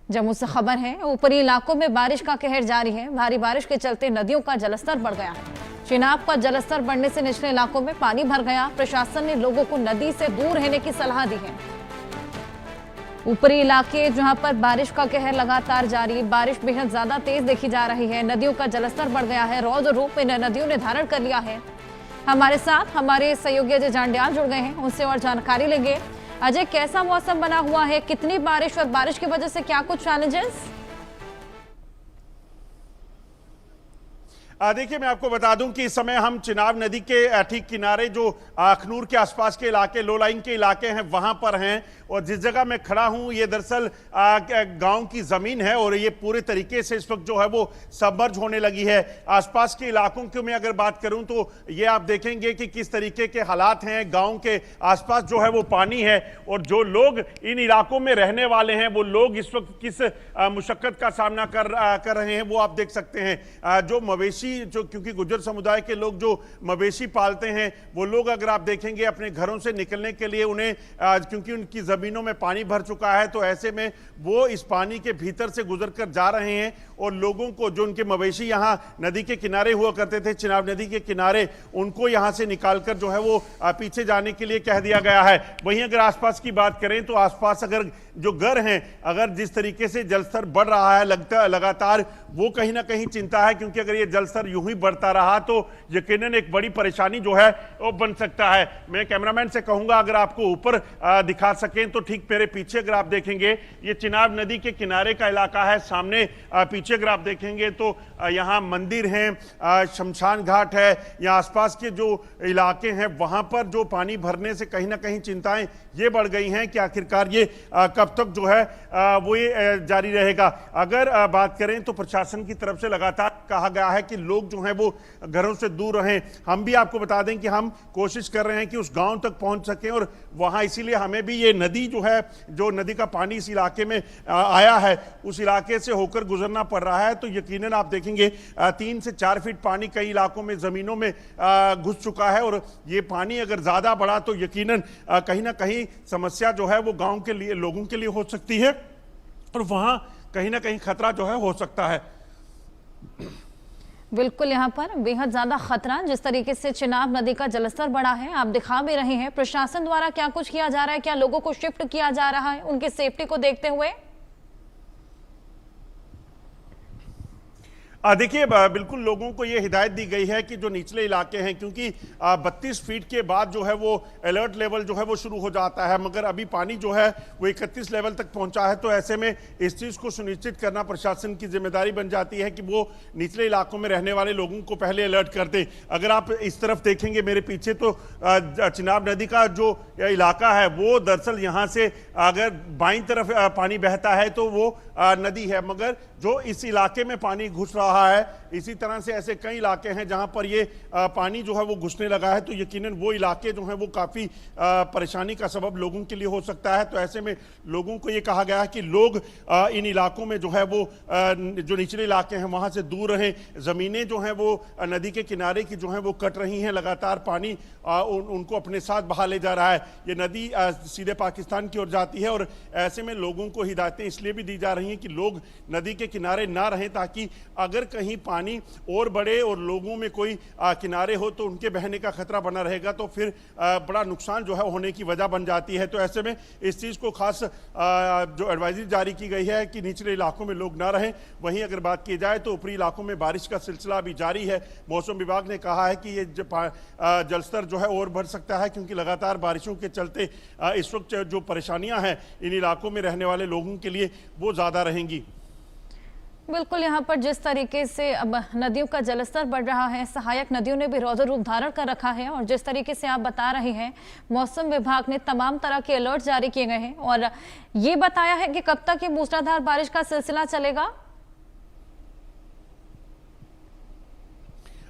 जम्मू से खबर है, ऊपरी इलाकों में बारिश का कहर जारी है। भारी बारिश के चलते नदियों का जलस्तर बढ़ गया है। चिनाब का जलस्तर बढ़ने से निचले इलाकों में पानी भर गया। प्रशासन ने लोगों को नदी से दूर रहने की सलाह दी है। ऊपरी इलाके जहां पर बारिश का कहर लगातार जारी, बारिश बेहद ज्यादा तेज देखी जा रही है। नदियों का जलस्तर बढ़ गया है। रौद्र रूप इन नदियों ने धारण कर लिया है। हमारे साथ हमारे सहयोगी अजय जांडियाल जुड़ गए हैं, उनसे और जानकारी लेंगे। अजय, कैसा मौसम बना हुआ है, कितनी बारिश और बारिश की वजह से क्या कुछ चैलेंजेस? देखिए, मैं आपको बता दूं कि इस समय हम चिनाब नदी के ठीक किनारे जो अखनूर के आसपास के इलाके, लो लाइन के इलाके हैं, वहां पर हैं। और जिस जगह मैं खड़ा हूं ये दरअसल गांव की जमीन है और ये पूरे तरीके से इस वक्त जो है वो सबमर्ज होने लगी है। आसपास के इलाकों की मैं अगर बात करूं तो ये आप देखेंगे कि किस तरीके के हालात हैं। गांव के आसपास जो है वो पानी है और जो लोग इन इलाकों में रहने वाले हैं वो लोग इस वक्त किस मुशक्कत का सामना कर रहे हैं वो आप देख सकते हैं। जो मवेशी, जो क्योंकि गुज्जर समुदाय के लोग जो मवेशी पालते हैं वो लोग अगर आप देखेंगे अपने घरों से निकलने के लिए उन्हें क्योंकि उनकी जमीनों में पानी भर चुका है तो ऐसे में वो इस पानी के भीतर से गुजर कर जा रहे हैं। और लोगों को, जो उनके मवेशी यहाँ नदी के किनारे हुआ करते थे, चिनाब नदी के किनारे, उनको यहाँ से निकालकर जो है वो पीछे जाने के लिए कह दिया गया है। वहीं अगर आसपास की बात करें तो आसपास अगर जो घर हैं, अगर जिस तरीके से जलस्तर बढ़ रहा है लगातार, वो कहीं ना कहीं चिंता है, क्योंकि अगर ये जलस्तर यूं ही बढ़ता रहा तो यकीनन एक बड़ी परेशानी जो है वो बन सकता है। मैं कैमरामैन से कहूंगा अगर आपको ऊपर दिखा सकें तो ठीक मेरे पीछे अगर आप देखेंगे ये चिनाब नदी के किनारे का इलाका है। सामने पीछे अगर आप देखेंगे तो यहाँ मंदिर हैं, शमशान घाट है, यहाँ आसपास के जो इलाके हैं वहां पर जो पानी भरने से कहीं ना कहीं चिंताएं ये बढ़ गई हैं कि आखिरकार ये कब तक जो है वो ये जारी रहेगा। अगर बात करें तो प्रशासन की तरफ से लगातार कहा गया है कि लोग जो हैं वो घरों से दूर रहें। हम भी आपको बता दें कि हम कोशिश कर रहे हैं कि उस गांव तक पहुंच सकें और वहां इसीलिए हमें भी ये नदी जो है, जो नदी का पानी इस इलाके में आया है, उस इलाके से होकर गुजरना पड़ रहा है। तो यकीनन आप देखेंगे 3 से 4 फीट पानी कई इलाकों में जमीनों में घुस चुका है और ये पानी अगर ज्यादा बढ़ा तो यकीनन कहीं ना कहीं समस्या जो है वो गांव के लिए, लोगों के लिए हो सकती है और वहां कहीं ना कहीं खतरा जो है हो सकता है। बिल्कुल, यहाँ पर बेहद ज्यादा खतरा, जिस तरीके से चिनाब नदी का जलस्तर बढ़ा है आप दिखा भी रहे हैं। प्रशासन द्वारा क्या कुछ किया जा रहा है, क्या लोगों को शिफ्ट किया जा रहा है उनकी सेफ्टी को देखते हुए? देखिए, बिल्कुल लोगों को ये हिदायत दी गई है कि जो निचले इलाके हैं, क्योंकि 32 फीट के बाद जो है वो अलर्ट लेवल जो है वो शुरू हो जाता है, मगर अभी पानी जो है वो 31 लेवल तक पहुंचा है। तो ऐसे में इस चीज़ को सुनिश्चित करना प्रशासन की जिम्मेदारी बन जाती है कि वो निचले इलाकों में रहने वाले लोगों को पहले अलर्ट कर दे। अगर आप इस तरफ देखेंगे मेरे पीछे तो चिनाब नदी का जो इलाका है वो दरअसल यहाँ से अगर बाईं तरफ पानी बहता है तो वो नदी है, मगर जो इस इलाके में पानी घुस रहा है, इसी तरह से ऐसे कई इलाके हैं जहां पर ये पानी जो है वो घुसने लगा है। तो यकीनन वो इलाके जो हैं वो काफ़ी परेशानी का सबब लोगों के लिए हो सकता है। तो ऐसे में लोगों को ये कहा गया है कि लोग इन इलाकों में जो है वो जो निचले इलाके हैं वहां से दूर रहें। ज़मीनें जो हैं वो नदी के किनारे की जो हैं वो कट रही हैं, लगातार पानी उनको अपने साथ बहा ले जा रहा है। ये नदी सीधे पाकिस्तान की ओर जाती है और ऐसे में लोगों को हिदायतें इसलिए भी दी जा रही हैं कि लोग नदी के किनारे ना रहें, ताकि अगर कहीं पानी और बढ़े और लोगों में कोई किनारे हो तो उनके बहने का खतरा बना रहेगा, तो फिर बड़ा नुकसान जो है होने की वजह बन जाती है। तो ऐसे में इस चीज़ को खास जो एडवाइजरी जारी की गई है कि निचले इलाकों में लोग ना रहें। वहीं अगर बात की जाए तो ऊपरी इलाकों में बारिश का सिलसिला भी जारी है। मौसम विभाग ने कहा है कि ये जलस्तर जो है और बढ़ सकता है, क्योंकि लगातार बारिशों के चलते इस वक्त जो परेशानियां हैं इन इलाकों में रहने वाले लोगों के लिए वो ज़्यादा रहेंगी। बिल्कुल, यहाँ पर जिस तरीके से अब नदियों का जलस्तर बढ़ रहा है, सहायक नदियों ने भी रौद्र रूप धारण कर रखा है और जिस तरीके से आप बता रहे हैं मौसम विभाग ने तमाम तरह के अलर्ट जारी किए गए हैं और ये बताया है कि कब तक ये मूसलाधार बारिश का सिलसिला चलेगा।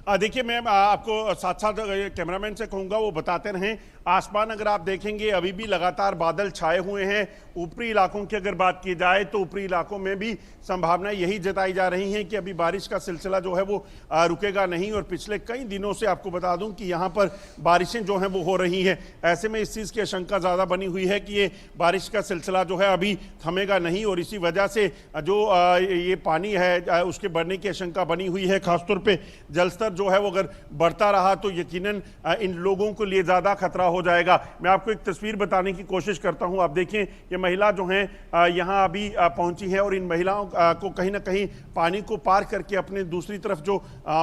देखिए, मैं आपको साथ साथ कैमरामैन से कहूंगा वो बताते रहें। आसमान अगर आप देखेंगे अभी भी लगातार बादल छाए हुए हैं। ऊपरी इलाकों की अगर बात की जाए तो ऊपरी इलाकों में भी संभावना यही जताई जा रही है कि अभी बारिश का सिलसिला जो है वो रुकेगा नहीं। और पिछले कई दिनों से आपको बता दूं कि यहाँ पर बारिशें जो हैं वो हो रही हैं। ऐसे में इस चीज़ की आशंका ज़्यादा बनी हुई है कि ये बारिश का सिलसिला जो है अभी थमेगा नहीं और इसी वजह से जो ये पानी है उसके बढ़ने की आशंका बनी हुई है। खासतौर पे जलस्तर जो है वो अगर बढ़ता रहा तो यकीनन इन लोगों के लिए ज़्यादा खतरा हो जाएगा। मैं आपको एक तस्वीर बताने की कोशिश करता हूँ। आप देखें ये महिला जो हैं यहाँ अभी पहुँची है और इन महिलाओं को कहीं ना कहीं पानी को पार करके अपने दूसरी तरफ जो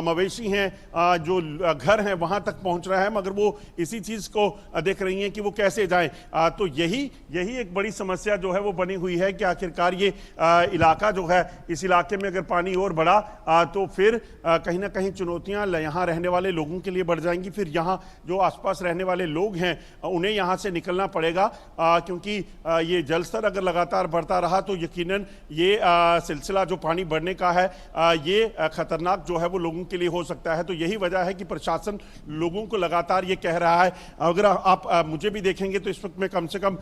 मवेशी हैं जो घर हैं वहाँ तक पहुँच रहा है, मगर वो इसी चीज़ को देख रही हैं कि वो कैसे जाएं। तो यही एक बड़ी समस्या जो है वो बनी हुई है कि आखिरकार ये इलाका जो है, इस इलाके में अगर पानी और बढ़ा तो फिर कहीं ना कहीं चुनौतियां यहाँ रहने वाले लोगों के लिए बढ़ जाएंगी। फिर यहाँ जो आसपास रहने वाले लोग हैं उन्हें यहाँ से निकलना पड़ेगा, क्योंकि ये जलस्तर अगर लगातार बढ़ता रहा तो यकीनन ये सिलसिला जो पानी बढ़ने का है ये खतरनाक जो है वो लोगों के लिए हो सकता है। तो यही वजह है कि प्रशासन लोगों को लगातार ये कह रहा है। अगर आप मुझे भी देखेंगे तो इस वक्त मैं कम से कम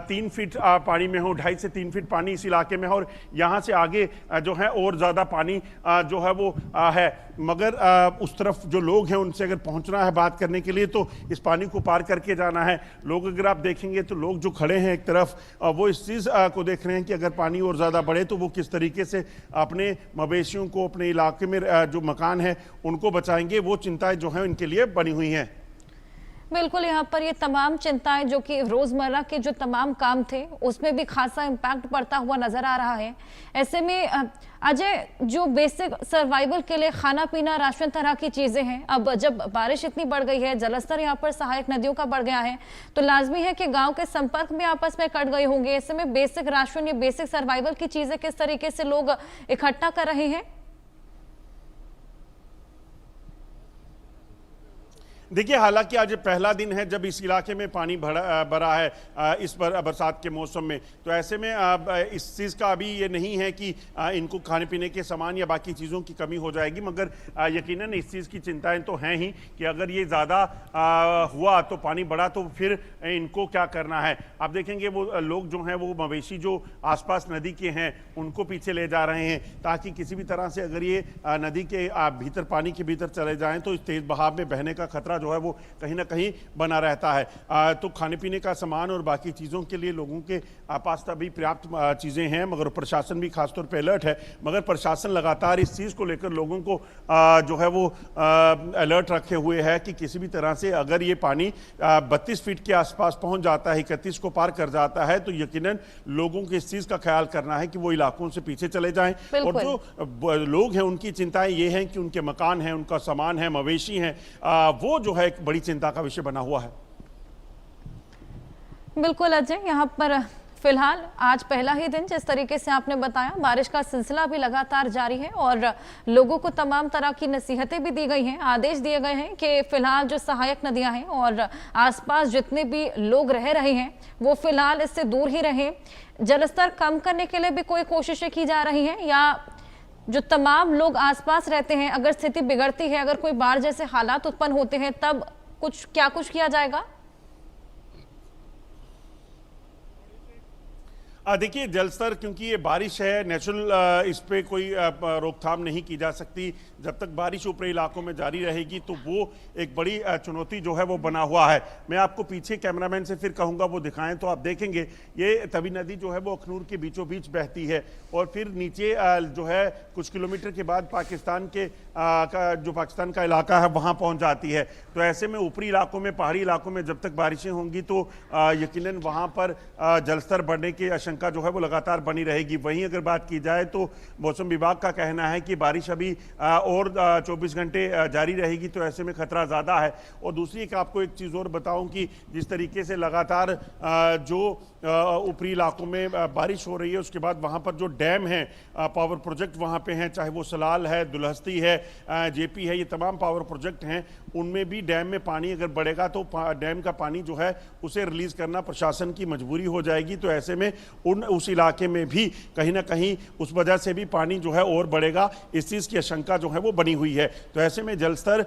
3 फीट पानी में हूँ, 2.5 से 3 फीट पानी इस इलाके में है और यहाँ से आगे जो है और ज़्यादा पानी जो है वो है। मगर उस तरफ जो लोग हैं उनसे अगर पहुँचना है बात करने के लिए तो इस पानी को पार करके जाना है। लोग अगर आप देखेंगे तो लोग जो खड़े हैं एक तरफ वो इस चीज़ को देख रहे हैं कि अगर पानी और ज़्यादा बढ़े तो वो किस तरीके से अपने मवेशियों को, अपने इलाके में जो मकान है उनको बचाएंगे। वो चिंताएं जो हैं इनके लिए बनी हुई हैं। बिल्कुल, यहाँ पर ये तमाम चिंताएं जो कि रोजमर्रा के जो तमाम काम थे उसमें भी खासा इम्पैक्ट पड़ता हुआ नजर आ रहा है। ऐसे में अजय, जो बेसिक सर्वाइवल के लिए खाना पीना राशन तरह की चीजें हैं, अब जब बारिश इतनी बढ़ गई है, जलस्तर यहाँ पर सहायक नदियों का बढ़ गया है, तो लाजमी है कि गांव के संपर्क में आपस में कट गए होंगे। ऐसे में बेसिक राशन या बेसिक सर्वाइवल की चीजें किस तरीके से लोग इकट्ठा कर रहे हैं? देखिए, हालांकि आज पहला दिन है जब इस इलाके में पानी भरा है इस बरसात के मौसम में, तो ऐसे में इस चीज़ का अभी ये नहीं है कि इनको खाने पीने के सामान या बाकी चीज़ों की कमी हो जाएगी। मगर यकीनन इस चीज़ की चिंताएं तो हैं ही कि अगर ये ज़्यादा हुआ तो पानी बढ़ा तो फिर इनको क्या करना है। आप देखेंगे वो लोग जो हैं वो मवेशी जो आसपास नदी के हैं उनको पीछे ले जा रहे हैं ताकि किसी भी तरह से अगर ये नदी के भीतर, पानी के भीतर चले जाएँ तो इस तेज़ बहाव में बहने का खतरा जो है वो कहीं ना कहीं बना रहता है। तो खाने पीने का सामान और बाकी चीज़ों के लिए लोगों के पास अभी पर्याप्त चीज़ें हैं, मगर प्रशासन भी खासतौर पे अलर्ट है। मगर प्रशासन लगातार इस चीज़ को लेकर लोगों को जो है वो अलर्ट रखे हुए है कि किसी भी तरह से अगर ये पानी 32 फीट के आसपास पहुंच जाता है, 31 को पार कर जाता है, तो यकीनन लोगों को इस चीज़ का ख्याल करना है कि वो इलाकों से पीछे चले जाएं। और जो लोग हैं उनकी चिंताएं ये हैं कि उनके मकान हैं, उनका सामान है, मवेशी हैं, वो जो है एक बड़ी चिंता का विषय बना हुआ है। बिल्कुल अजय, यहाँ पर फिलहाल आज पहला ही दिन, जिस तरीके से आपने बताया, बारिश का सिलसिला भी लगातार जारी है और लोगों को तमाम तरह की नसीहतें भी दी गई हैं, आदेश दिए गए हैं कि फिलहाल जो सहायक नदियां हैं और आसपास जितने भी लोग रह रहे हैं वो फिलहाल इससे दूर ही रहें। जलस्तर कम करने के लिए भी कोई कोशिशें की जा रही हैं, या जो तमाम लोग आसपास रहते हैं, अगर स्थिति बिगड़ती है, अगर कोई बाढ़ जैसे हालात उत्पन्न होते हैं, तब कुछ किया जाएगा? देखिए, जलस्तर, क्योंकि ये बारिश है, नेचुरल इस पे कोई रोकथाम नहीं की जा सकती। जब तक बारिश ऊपरी इलाकों में जारी रहेगी तो वो एक बड़ी चुनौती जो है वो बना हुआ है। मैं आपको पीछे कैमरामैन से फिर कहूँगा वो दिखाएं तो आप देखेंगे ये तवी नदी जो है वो अखनूर के बीचों बीच बहती है और फिर नीचे जो है कुछ किलोमीटर के बाद पाकिस्तान का इलाका है वहाँ पहुँच जाती है। तो ऐसे में ऊपरी इलाकों में, पहाड़ी इलाकों में जब तक बारिशें होंगी तो यकीनन वहाँ पर जलस्तर बढ़ने की का जो है वो लगातार बनी रहेगी। वहीं अगर बात की जाए तो मौसम विभाग का कहना है कि बारिश अभी और 24 घंटे जारी रहेगी, तो ऐसे में खतरा ज़्यादा है। और दूसरी आपको एक चीज़ और बताऊं कि जिस तरीके से लगातार जो ऊपरी इलाकों में बारिश हो रही है, उसके बाद वहाँ पर जो डैम है, पावर प्रोजेक्ट वहाँ पे हैं, चाहे वो सलाल है, दुलहस्ती है, जेपी है, ये तमाम पावर प्रोजेक्ट हैं, उनमें भी डैम में पानी अगर बढ़ेगा तो डैम का पानी जो है उसे रिलीज करना प्रशासन की मजबूरी हो जाएगी। तो ऐसे में उस इलाके में भी कहीं ना कहीं उस वजह से भी पानी जो है और बढ़ेगा, इस चीज़ की आशंका जो है वो बनी हुई है। तो ऐसे में जलस्तर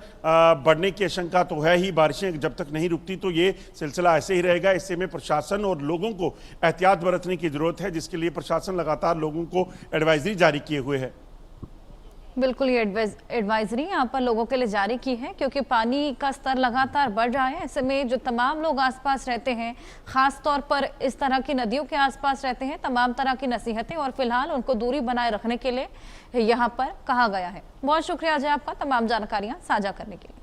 बढ़ने की आशंका तो है ही, बारिशें जब तक नहीं रुकती तो ये सिलसिला ऐसे ही रहेगा। इससे में प्रशासन और लोगों को एहतियात बरतने की जरूरत है, जिसके लिए प्रशासन लगातार लोगों को एडवाइजरी जारी किए हुए है। बिल्कुल, ये एडवाइजरी यहाँ पर लोगों के लिए जारी की है, क्योंकि पानी का स्तर लगातार बढ़ रहा है। ऐसे में जो तमाम लोग आसपास रहते हैं, खास तौर पर इस तरह की नदियों के आसपास रहते हैं, तमाम तरह की नसीहतें और फिलहाल उनको दूरी बनाए रखने के लिए यहाँ पर कहा गया है। बहुत शुक्रिया अजय आपका तमाम जानकारियाँ साझा करने के लिए।